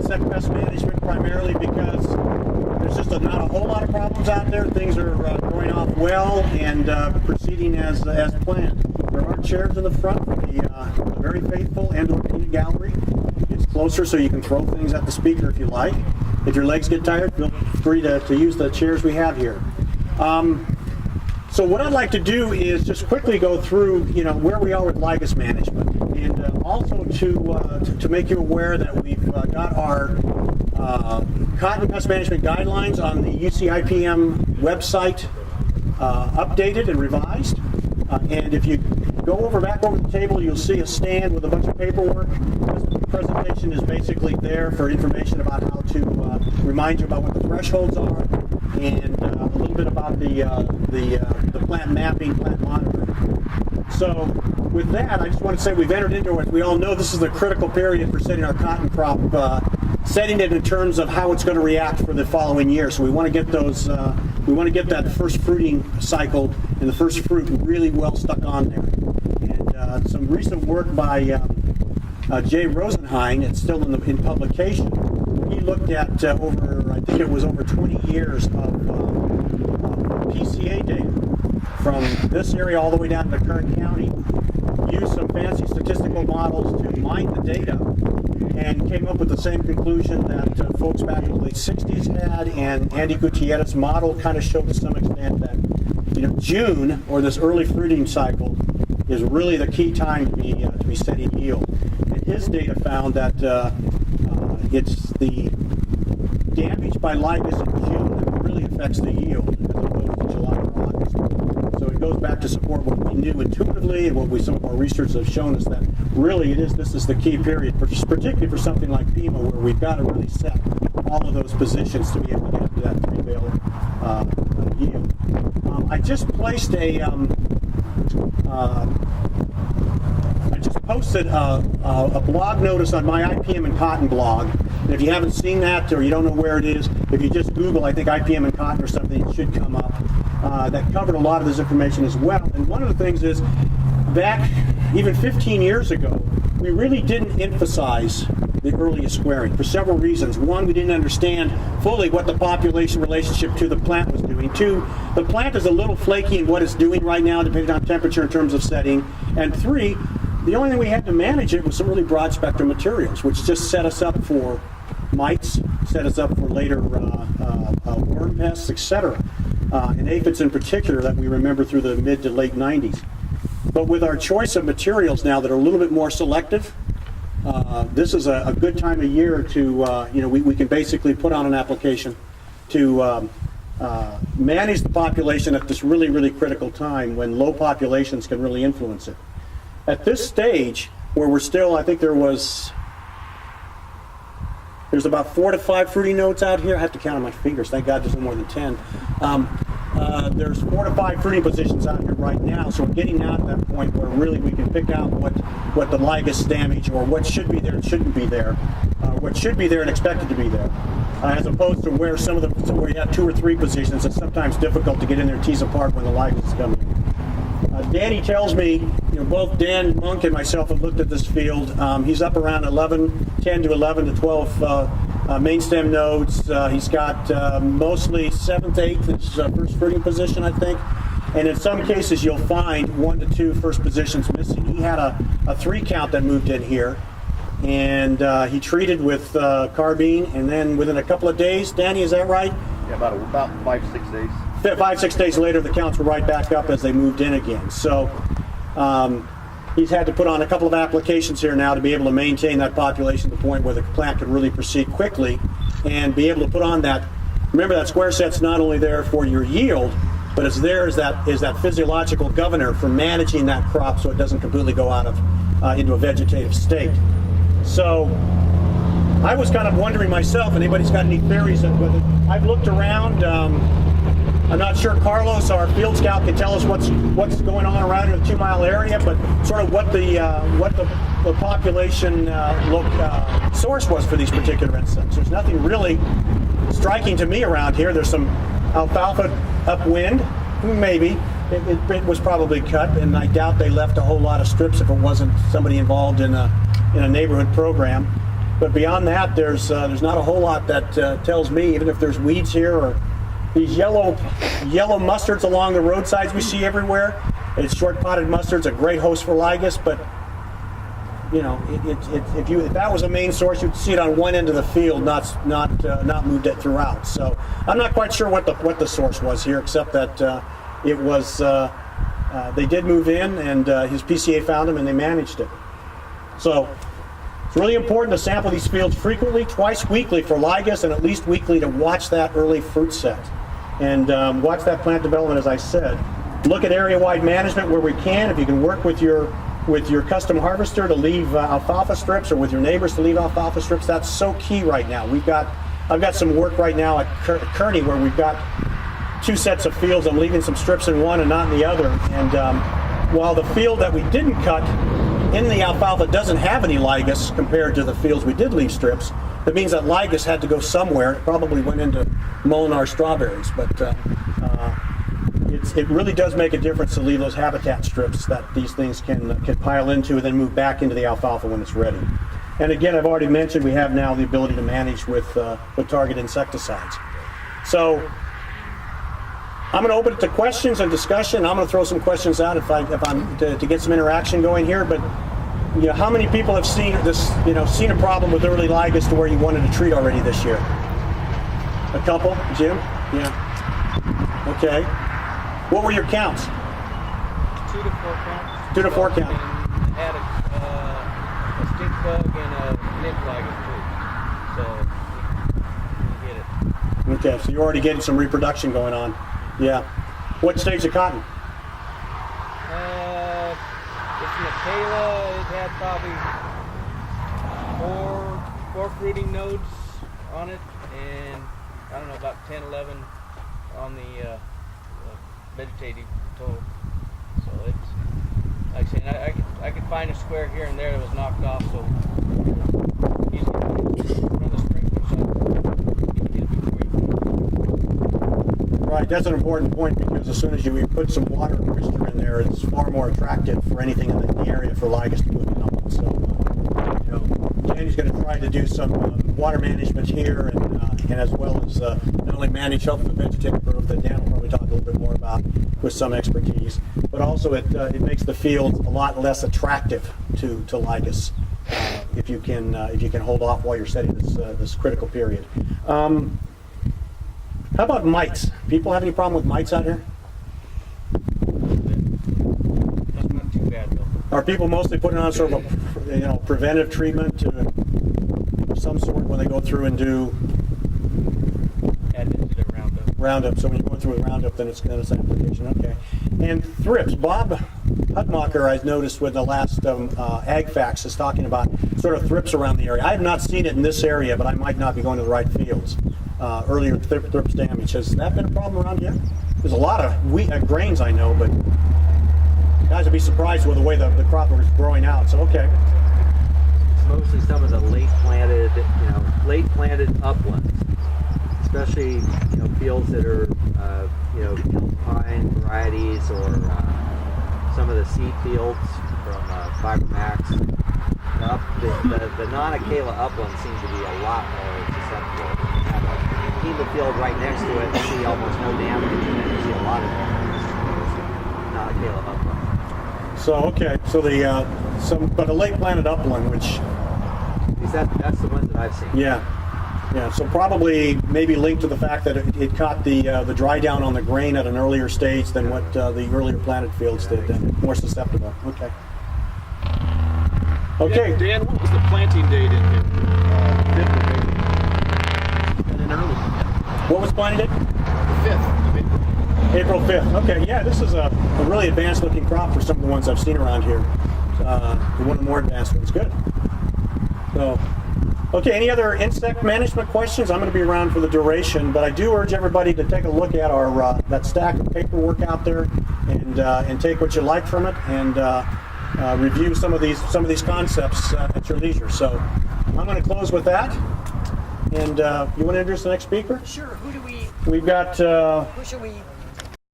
insect pest management primarily because there's just not a whole lot of problems out there. Things are going off well and proceeding as planned. There are chairs in the front for the very faithful and/or painted gallery. It's closer so you can throw things at the speaker if you like. If your legs get tired, feel free to use the chairs we have here. So what I'd like to do is just quickly go through, where we are with lygus management, and also to make you aware that we've got our cotton pest management guidelines on the UCIPM website updated and revised. And if you go back over the table, you'll see a stand with a bunch of paperwork. This presentation is basically there for information about how to remind you about what the thresholds are, and a little bit about the plant mapping, plant monitoring. So with that, I just want to say we've entered into it. We all know this is the critical period for setting our cotton crop, setting it in terms of how it's going to react for the following year. So we want to get we want to get that first fruiting cycle and the first fruit really well stuck on there. And some recent work by Jay Rosenheim, it's still in publication. He looked at I think it was over 20 years of PCA data from this area all the way down to Kern County, used some fancy statistical models to mine the data, and came up with the same conclusion that folks back in the late 60s had, and Andy Gutierrez's model kind of showed to some extent that June, or this early fruiting cycle, is really the key time to be setting yield. And his data found that it's the damage by lygus in June that really affects the yield as opposed to July or August. So it goes back to support what we knew intuitively and what some of our research have shown us, that really this is the key period, particularly for something like Pima, where we've got to really set all of those positions to be able to get to that 3 bale yield. I just placed I just posted a blog notice on my IPM and Cotton blog. And if you haven't seen that, or you don't know where it is, if you just Google, I think, IPM and Cotton or something, it should come up. That covered a lot of this information as well. And one of the things is, back even 15 years ago, we really didn't emphasize the earliest squaring for several reasons. One, we didn't understand fully what the population relationship to the plant was doing. Two, the plant is a little flaky in what it's doing right now, depending on temperature in terms of setting. And three, the only thing we had to manage it was some really broad spectrum materials, which just set us up for mites, set us up for later worm pests, etc. And aphids in particular that we remember through the mid to late 90s. But with our choice of materials now that are a little bit more selective, this is a good time of year to, we can basically put on an application to manage the population at this really, really critical time when low populations can really influence it. At this stage, where we're still, I think there's about 4 to 5 fruiting nodes out here. I have to count on my fingers. Thank God there's no more than 10. There's 4 to 5 fruiting positions out here right now, so we're getting now to that point where really we can pick out what the lygus damage, or what should be there and shouldn't be there, what should be there and expected to be there, as opposed to where where you have 2 or 3 positions. It's sometimes difficult to get in there and tease apart when the lygus is coming. Danny tells me, both Dan Monk and myself have looked at this field. He's up around 10 to 11 to 12 main stem nodes. He's got mostly 7th, 8th is first fruiting position, I think. And in some cases, you'll find 1 to 2 first positions missing. He had a 3 count that moved in here, and he treated with carbine, and then within a couple of days, Danny, is that right? Yeah, about 5-6 days. 5-6 days later, the counts were right back up as they moved in again. So he's had to put on a couple of applications here now to be able to maintain that population to the point where the plant can really proceed quickly and be able to put on that. Remember, that square set's not only there for your yield, but it's there as that physiological governor for managing that crop so it doesn't completely go out of into a vegetative state. So I was kind of wondering myself, if anybody's got any theories of whether I've looked around. I'm not sure Carlos, our field scout, can tell us what's going on around in the 2-mile area, but sort of what the population source was for these particular insects. There's nothing really striking to me around here. There's some alfalfa upwind, maybe. It was probably cut, and I doubt they left a whole lot of strips if it wasn't somebody involved in a neighborhood program. But beyond that, there's not a whole lot that tells me, even if there's weeds here or these yellow mustards along the roadsides we see everywhere. It's short potted mustard's a great host for ligus, but you know, if that was a main source, you'd see it on one end of the field, not moved it throughout. So I'm not quite sure what the source was here, except that it was they did move in, and his PCA found him, and they managed it. So it's really important to sample these fields frequently, twice weekly for ligus, and at least weekly to watch that early fruit set, and watch that plant development. As I said, look at area-wide management where we can. If you can work with your custom harvester to leave alfalfa strips, or with your neighbors to leave alfalfa strips, that's so key right now. I've got some work right now at Kearney where we've got 2 sets of fields. I'm leaving some strips in one and not in the other. And while the field that we didn't cut in the alfalfa doesn't have any ligus compared to the fields we did leave strips, that means that ligus had to go somewhere. It probably went into Molinar strawberries, but it really does make a difference to leave those habitat strips that these things can pile into and then move back into the alfalfa when it's ready. And again, I've already mentioned we have now the ability to manage with target insecticides. So I'm going to open it to questions and discussion. I'm going to throw some questions out if I'm to get some interaction going here. But you know, how many people have seen this? You know, seen a problem with early ligus to where you wanted to treat already this year? A couple, Jim? Yeah. Okay. What were your counts? 2 to 4 counts. 2 to 4 count. And had a stink bug and a nymph ligus too. So we get it. Okay, so you're already getting some reproduction going on. Yeah. What stage of cotton? It's Michaela. It had probably four fruiting nodes on it, and I don't know, about 10, 11 on the vegetative total. So it's, like I said, I could find a square here and there that was knocked off, so easily run the sprinklers up. Right, that's an important point, because as soon as you put some water moisture in there, it's far more attractive for anything in the area for ligus to move in on. So, you know, Danny's going to try to do some water management here, and as well as not only manage health of the vegetative growth that Dan will probably talk a little bit more about with some expertise, but also it makes the field a lot less attractive to ligus if you can hold off while you're setting this critical period. How about mites? People have any problem with mites out here? That's not too bad though. Are people mostly putting on sort of a preventive treatment of some sort when they go through and do Add into the Roundup? So when you're going through with Roundup, then it's application. Okay. And thrips. Bob Hutmacher, I've noticed with the last Ag Facts, is talking about sort of thrips around the area. I have not seen it in this area, but I might not be going to the right fields. Earlier thrips damage. Has that been a problem around yet? There's a lot of wheat grains I know, but guys would be surprised with the way the crop is growing out. So okay. It's mostly some of the late planted uplands, especially fields that are pine varieties, or some of the seed fields from Fibermax. The non-Acala uplands seem to be a lot more susceptible. Have a Hema field right next to it, you see almost no damage, and then you see a lot of non-Acala uplands. So okay, so but a late planted upland, which that's the ones that I've seen. Yeah. So probably maybe linked to the fact that it caught the dry down on the grain at an earlier stage than what the earlier planted fields did, and more susceptible. Okay. Okay. Dan, what was the planting date in here? 5th of April. And in early. What was planted date? 5th of April. April 5th. Okay, yeah, this is a really advanced looking crop for some of the ones I've seen around here. One of the more advanced ones. Good. So, okay, any other insect management questions? I'm going to be around for the duration, but I do urge everybody to take a look at our that stack of paperwork out there, and take what you like from it, and review some of these concepts at your leisure. So I'm going to close with that. And you want to introduce the next speaker? Sure. Who do we? We've got. Who should we